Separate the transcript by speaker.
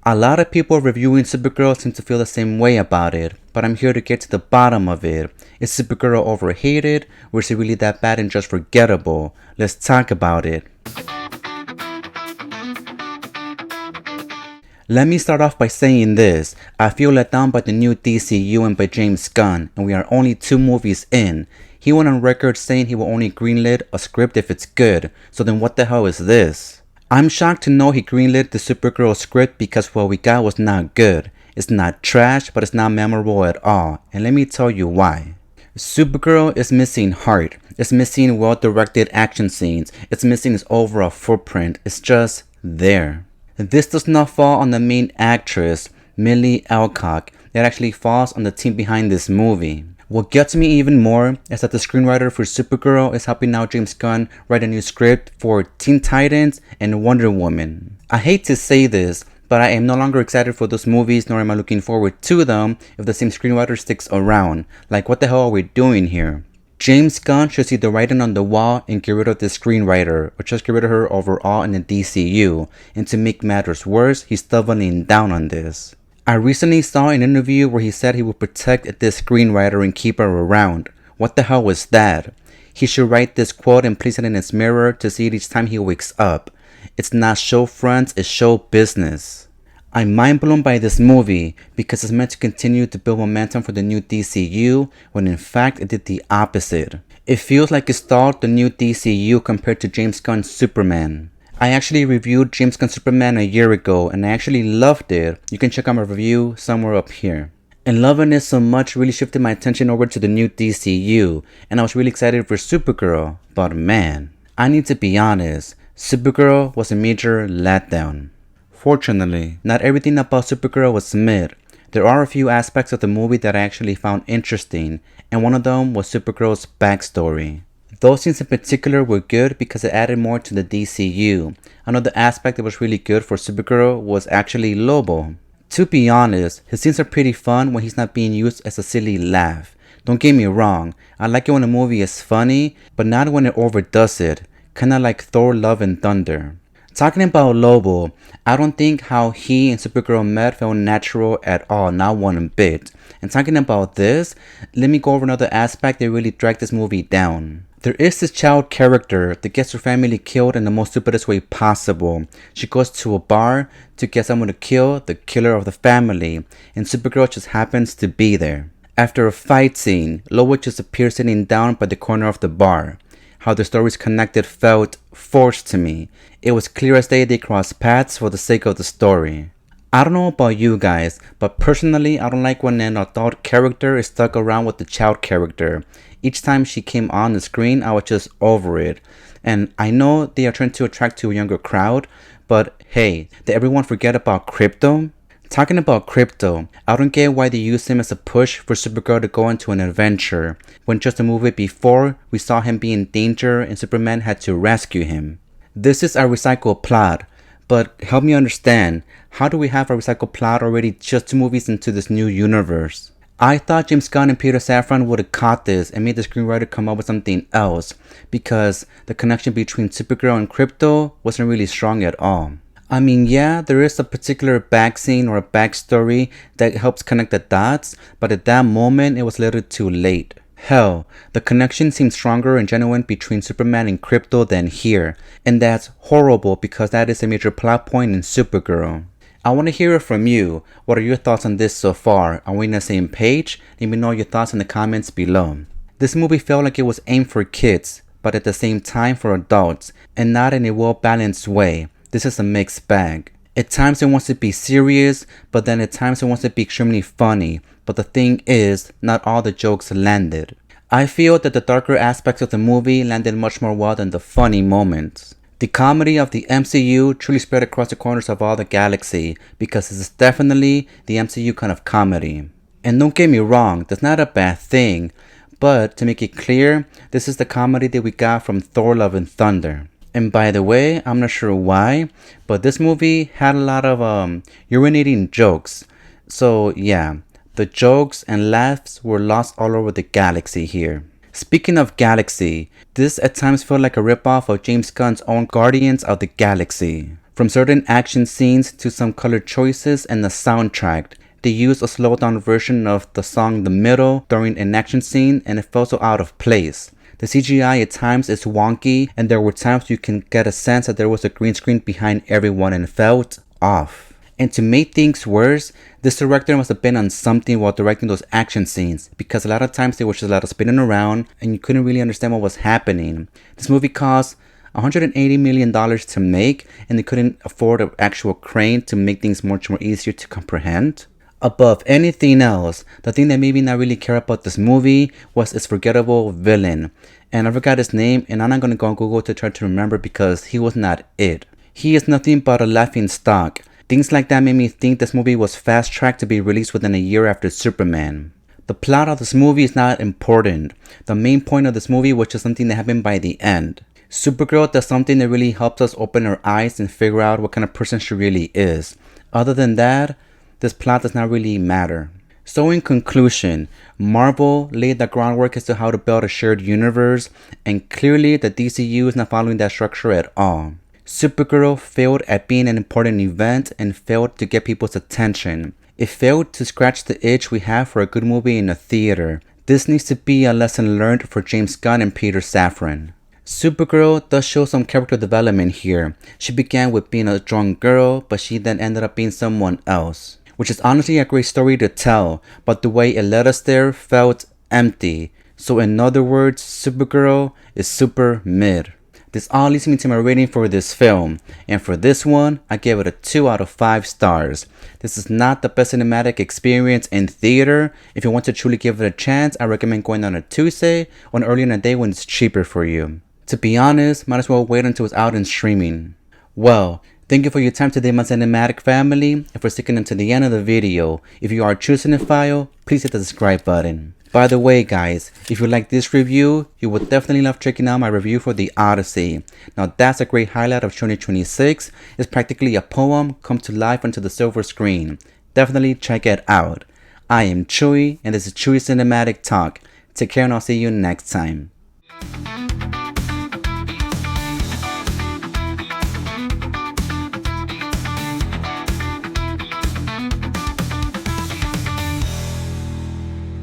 Speaker 1: A lot of people reviewing Supergirl seem to feel the same way about it, but I'm here to get to the bottom of it. Is Supergirl overhated, or is it really that bad and just forgettable? Let's talk about it. Let me start off by saying this. I feel let down by the new DCU and by James Gunn, and we are only 2 movies in. He went on record saying he will only greenlit a script if it's good, so then what the hell is this? I'm shocked to know he greenlit the Supergirl script because what we got was not good. It's not trash, but it's not memorable at all, and let me tell you why. Supergirl is missing heart. It's missing well-directed action scenes. It's missing its overall footprint. It's just there. This does not fall on the main actress, Milly Alcock. It actually falls on the team behind this movie. What gets me even more is that the screenwriter for Supergirl is helping out James Gunn write a new script for Teen Titans and Wonder Woman. I hate to say this, but I am no longer excited for those movies, nor am I looking forward to them if the same screenwriter sticks around. Like, what the hell are we doing here? James Gunn should see the writing on the wall and get rid of the screenwriter, or just get rid of her overall in the DCU. And to make matters worse, he's doubling down on this. I recently saw an interview where he said he would protect this screenwriter and keep her around. What the hell was that? He should write this quote and place it in his mirror to see it each time he wakes up. It's not show fronts, it's show business. I'm mind blown by this movie because it's meant to continue to build momentum for the new DCU when in fact it did the opposite. It feels like it stalled the new DCU compared to James Gunn's Superman. I actually reviewed James Gunn's Superman a year ago and I actually loved it. You can check out my review somewhere up here. And loving it so much really shifted my attention over to the new DCU, and I was really excited for Supergirl, but man, I need to be honest, Supergirl was a major letdown. Fortunately, not everything about Supergirl was mid. There are a few aspects of the movie that I actually found interesting, and one of them was Supergirl's backstory. Those scenes in particular were good because it added more to the DCU. Another aspect that was really good for Supergirl was actually Lobo. To be honest, his scenes are pretty fun when he's not being used as a silly laugh. Don't get me wrong, I like it when a movie is funny, but not when it overdoes it. Kinda like Thor Love and Thunder. Talking about Lobo, I don't think how he and Supergirl met felt natural at all, not one bit. And talking about this, let me go over another aspect that really dragged this movie down. There is this child character that gets her family killed in the most stupidest way possible. She goes to a bar to get someone to kill the killer of the family, and Supergirl just happens to be there. After a fight scene, Lobo just appears sitting down by the corner of the bar. How the stories connected felt forced to me. It was clear as day they crossed paths for the sake of the story. I don't know about you guys, but personally I don't like when an adult character is stuck around with the child character. Each time she came on the screen, I was just over it. And I know they are trying to attract to a younger crowd, but hey, did everyone forget about Krypto? Talking about Krypto, I don't get why they use him as a push for Supergirl to go into an adventure, when just a movie before, we saw him be in danger and Superman had to rescue him. This is a recycled plot, but help me understand, how do we have a recycled plot already just 2 movies into this new universe? I thought James Gunn and Peter Safran would have caught this and made the screenwriter come up with something else, because the connection between Supergirl and Krypto wasn't really strong at all. I mean, yeah, there is a particular back scene or a backstory that helps connect the dots, but at that moment it was a little too late. Hell, the connection seems stronger and genuine between Superman and Krypto than here, and that's horrible because that is a major plot point in Supergirl. I want to hear it from you. What are your thoughts on this so far? Are we on the same page? Let me know your thoughts in the comments below. This movie felt like it was aimed for kids, but at the same time for adults, and not in a well-balanced way. This is a mixed bag. At times it wants to be serious, but then at times it wants to be extremely funny. But the thing is, not all the jokes landed. I feel that the darker aspects of the movie landed much more well than the funny moments. The comedy of the MCU truly spread across the corners of all the galaxy, because this is definitely the MCU kind of comedy. And don't get me wrong, that's not a bad thing, but to make it clear, this is the comedy that we got from Thor Love and Thunder. And by the way, I'm not sure why, but this movie had a lot of urinating jokes. So yeah, the jokes and laughs were lost all over the galaxy here. Speaking of galaxy, this at times felt like a ripoff of James Gunn's own Guardians of the Galaxy. From certain action scenes to some color choices and the soundtrack. They used a slowed down version of the song The Middle during an action scene and it felt so out of place. The CGI at times is wonky and there were times you can get a sense that there was a green screen behind everyone and it felt off. And to make things worse, this director must have been on something while directing those action scenes because a lot of times there was just a lot of spinning around and you couldn't really understand what was happening. This movie cost $180 million to make and they couldn't afford an actual crane to make things much more easier to comprehend. Above anything else, the thing that made me not really care about this movie was its forgettable villain. And I forgot his name and I'm not going to go on Google to try to remember because he was not it. He is nothing but a laughing stock. Things like that made me think this movie was fast-tracked to be released within a year after Superman. The plot of this movie is not important. The main point of this movie was just something that happened by the end. Supergirl does something that really helps us open our eyes and figure out what kind of person she really is. Other than that, this plot does not really matter. So in conclusion, Marvel laid the groundwork as to how to build a shared universe, and clearly the DCU is not following that structure at all. Supergirl failed at being an important event and failed to get people's attention. It failed to scratch the itch we have for a good movie in a theater. This needs to be a lesson learned for James Gunn and Peter Safran. Supergirl does show some character development here. She began with being a strong girl, but she then ended up being someone else. Which is honestly a great story to tell, but the way it led us there felt empty. So in other words, Supergirl is super mid. This all leads me to my rating for this film, and for this one, I gave it a 2 out of 5 stars. This is not the best cinematic experience in theater. If you want to truly give it a chance, I recommend going on a Tuesday or earlier in the day when it's cheaper for you. To be honest, might as well wait until it's out and streaming. Well, thank you for your time today, my cinematic family, and for sticking until the end of the video. If you are a true cinephile, please hit the subscribe button. By the way guys, if you like this review, you would definitely love checking out my review for The Odyssey. Now that's a great highlight of 2026. It's practically a poem come to life onto the silver screen. Definitely check it out. I am Chewy and this is Chewy Cinematic Talk. Take care and I'll see you next time.